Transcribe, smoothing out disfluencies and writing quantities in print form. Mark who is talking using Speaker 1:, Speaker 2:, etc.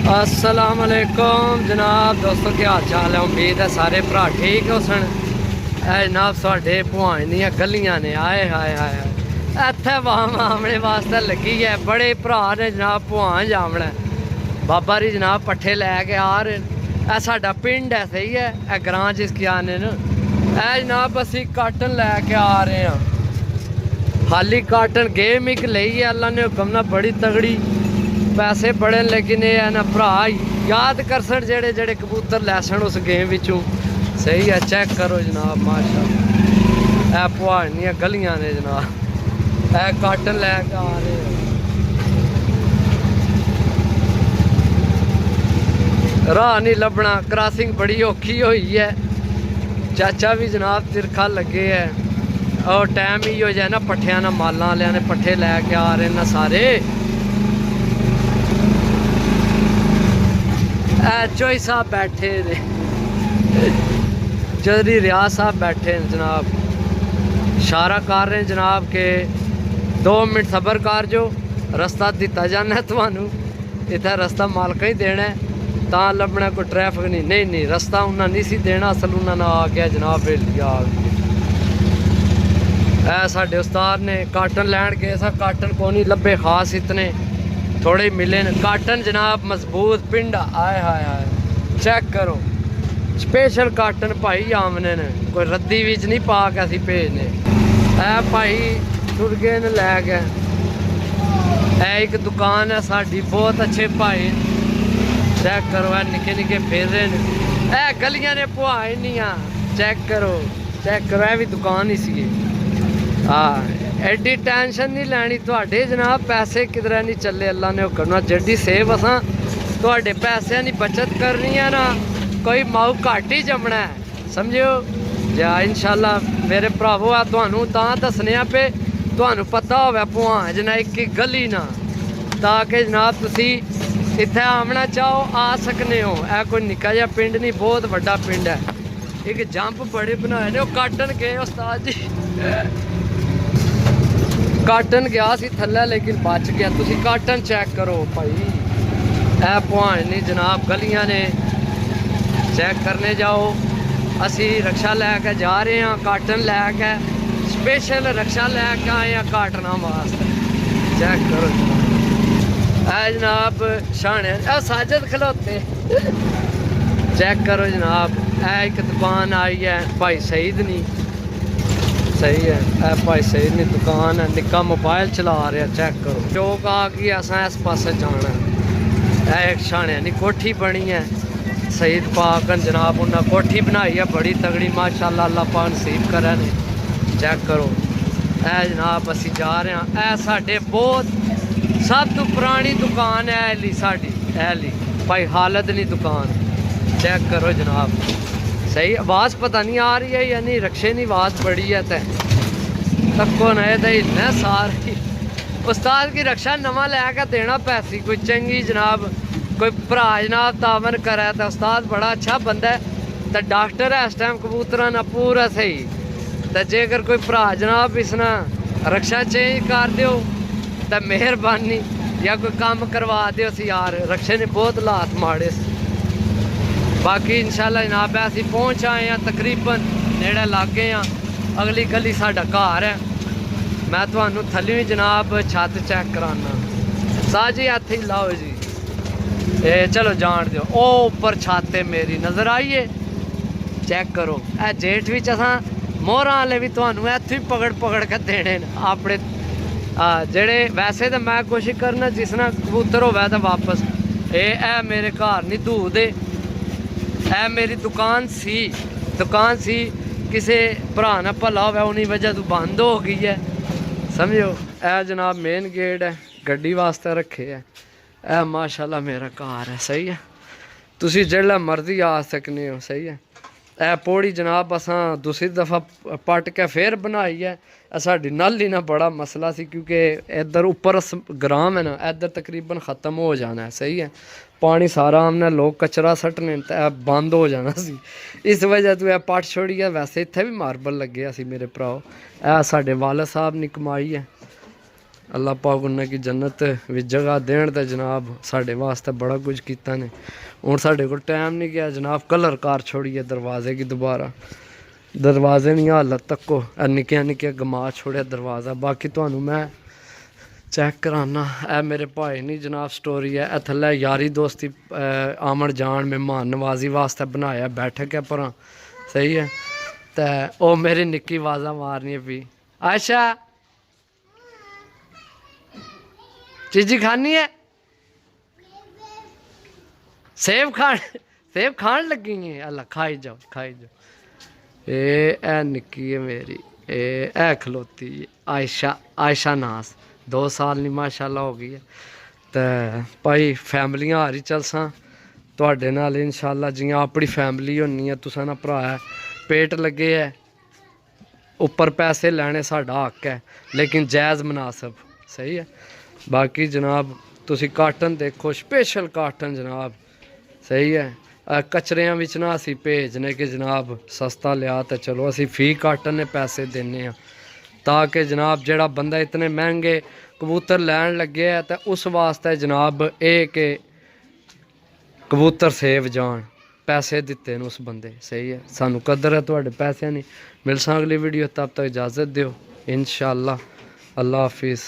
Speaker 1: अस्सलाम वालेकुम जनाब दोस्तों, क्या हाल चाल है। उम्मीद है सारे भरा ठीक हो सन। जनाब साढ़े भुआन दियां गलियां ने आए हाय हाय इत्थे आमने वास्ते लगी है। बड़े भरा ने जनाब भुआन जामना बाबा जी जनाब पट्ठे लैके आ रहे। यह साडा पिंड है, सही है। यह ग्रां जिसकी आने न जनाब असी काटन लैके आ रहे हैं। खाली काटन गेम एक लई है, अल्लाह ने हुक्म ना बड़ी तगड़ी पैसे बड़े, लेकिन ये है ना भरा याद कर सन जेड़े जेड़े कबूतर लै सन उस गेम विचों। सही है, चेक करो जनाब माशा भुआनियां गलियां ने जनाब। ए काटन लैके आ रहे हैं। राह नहीं लभना, क्रॉसिंग बड़ी औखी हुई है। चाचा भी जनाब तिरखा लगे है और टाइम ही हो जाए ना पट्ठिया ना मालां वालियां ने पट्ठे लैके आ रहे ना सारे। चौई साहब बैठे ने, चौधरी रियाज साहब बैठे हैं जनाब, इशारा कर रहे हैं जनाब के 2 मिनट सबर कर जो, रस्ता दिता जाना है थानू। इतना रस्ता मालक ही देना है ता लभना, कोई ट्रैफिक नहीं नहीं रस्ता उन्हें नहीं सी देना, असल उन्होंने आ गया जनाब वेलिया आ गया। ऐ साढ़े उस्ताद ने काटन लैन गए सा, काटन को नहीं लभे खास, इतने थोड़े ही मिले न काटन जनाब। मजबूत पिंड आए हाय हाय चेक करो, स्पेशल काटन भाई आमने ने, कोई रद्दी विच नहीं पा के असी भेजने। ऐ भाई टुर गए न लै गए। ऐ एक दुकान है साड़ी, बहुत अच्छे भाई, चेक करो। ऐ निके निके फेरे न, ऐ गलियां ने भुआए नहीं आ, चेक करो चेक करो। ऐ भी दुकान ही सी। हाँ एडी टेंशन नहीं लैनी थोड़े जनाब, पैसे किधर नहीं चले, अल्लाह ने हुक्म जेडी सेव असा थोड़े पैसों की बचत करनी है ना, कोई माऊ घट ही जमना है समझो जा। इंशाल्लाह मेरे भरावो आ तुहानू तां दसने पे तुहानू पता होवे भुआं जना एक गली ना, ताकि जनाब तुसी इत्थे आमना चाहो आ सकने हो। ऐ कोई निक्का जिहा पिंड नहीं, बहुत वड्डा पिंड है। एक जंप बड़े बनाए ने, काटन गए उस्ताद जी, काटन गया सी थल्ले लेकिन बच गया। तुसी काटन चेक करो भाई, ऐ भुआनी जनाब गलियां ने, चेक करने जाओ। असी रक्षा लैके जा रहे हैं, काटन लैके स्पेशल रक्षा लैके आए हैं काटना वास्ते। चेक करो ऐ जनाब शाने साजद खलोते, चेक करो जनाब। ऐ एक दुकान आई है भाई सईद नी, सही है। ऐ भाई सही नहीं दुकान है, निक्का मोबाइल चला रहा, चेक करो। चौक आ गई, असा इस पास जाना है। एक छाने नहीं कोठी बनी है, शहीद पाकन जनाब उन्हें कोठी बनाई है बड़ी तगड़ी माशाल्लाह, अल्लाह पाक नसीब करे ने। चेक करो ऐ जनाब असी जा रहे हैं। ऐ साढ़े बहुत सब तो पुरानी दुकान है ऐली साड़ी, ऐली भाई हालत नहीं दुकान, चेक करो जनाब। सही आवाज़ पता नहीं आ रही है या नहीं, रक्शे नहीं आवाज़ बड़ी है तको नए हिलना सारी। उस्ताद की रक्षा नवा लैके देना पैसी कोई चंगी जनाब, कोई भरा जनाब तावन करे तो उस्ताद बड़ा अच्छा बंदा है। तो डॉक्टर है इस टाइम कबूतरा ना पूरा सही। तो जेकर कोई भरा जनाब इसना रक्षा चेंज कर दो तो मेहरबानी, या कोई काम करवा दो यार, रक्षे ने बहुत हालात माड़े। बाकी इंशाल्लाह जनाब असी पहुँच आए हैं, तकरीबन नेड़े लागे हैं। अगली गली साडा घर है। मैं तुहानू थल्ले जनाब छत चेक कराना, साजी हथ ही लाओ जी। चलो जान दो, ओ उपर छत है मेरी, नज़र आइए चेक करो। ए जेठ भी असा मोहर वाले भी तुहानू इत्थों ही पकड़ पकड़ के देने अपने जेड़े। वैसे तो मैं कोशिश करना जिसना कबूतर होवे तो वापस। ए मेरे घर नहीं धू दे, ऐ मेरी दुकान सी किसी भरा ना भला हो उन्हीं वजह तो बंद हो गई है समझो। ऐ जनाब मेन गेट है, गड्डी वास्ते रखे है। ऐ माशाल्लाह मेरा घर है, सही है। तुसी जेल्लै मर्जी आ सकने हो, सही है। ऐ पौड़ी जनाब असा दूसरी दफ़ा पट के फिर बनाई है। साड़ी नल ही ना बड़ा मसला सी, क्योंकि इधर उपर ग्राम है ना, इधर तकरीबन ख़त्म हो जाना है, सही है। पानी सारा हमने लोग कचरा सट्टने तो बंद हो जाना सी, इस वजह तो यह पट छोड़ी है। वैसे इत्थे भी मार्बल लगे सी मेरे भराओ। ऐ साढ़े वालद साहब ने कमाई है। अल्लाह पाक उन्हें की जन्नत विच जगह देन ते जनाब साढ़े वास्ते बड़ा कुछ कीता ने। हुण साढ़े को टाइम नहीं गया जनाब कलर कार छोड़िए दरवाजे की दोबारा दरवाजे नहीं हालत तक्को निक्किया निक्किया गमा छोड़िया दरवाज़ा। बाकी तुहानू मैं चेक कराना ए मेरे भाई नहीं जनाब स्टोरी है ए थल्ले यारी दोस्ती आमन जान मेहमान नवाजी वास्ते बनाया बैठक है पर सही है। ते ओ मेरी निक्की आवाज़ा मारनी पी आयशा चीजी खानी है सेब खान लगी है अल्लाह खाई जाओ खाई जाओ। ए निक्की है मेरी ए खलोती आयशा आयशा नास 2 साल नहीं माशाल्लाह हो गई है। तो भाई फैमिलियां आ रही चलसा तुहाडे नाल इंशाल्लाह जियां अपनी फैमिली होनी है तुसां ना भरा है पेट लगे है उपर पैसे लैने साडा हक है लेकिन जायज़ मुनासब सही है। बाकी जनाब तुसी काटन देखो स्पेशल काटन जनाब सही है कचरियां विच ना असी भेजने कि जनाब सस्ता लिया तो चलो असी फी काटन ने पैसे देने ताकि जनाब जेड़ा बंदा इतने महंगे कबूतर लैन लगे है तो उस वास्ते जनाब ये कि कबूतर सेव जान पैसे दिते न उस बंदे सही है। सानू कदर है तुहाडे पैसे नहीं मिलसा अगली वीडियो तब तक इजाज़त दियो इंशाअल्लाह अल्लाह हाफिज़।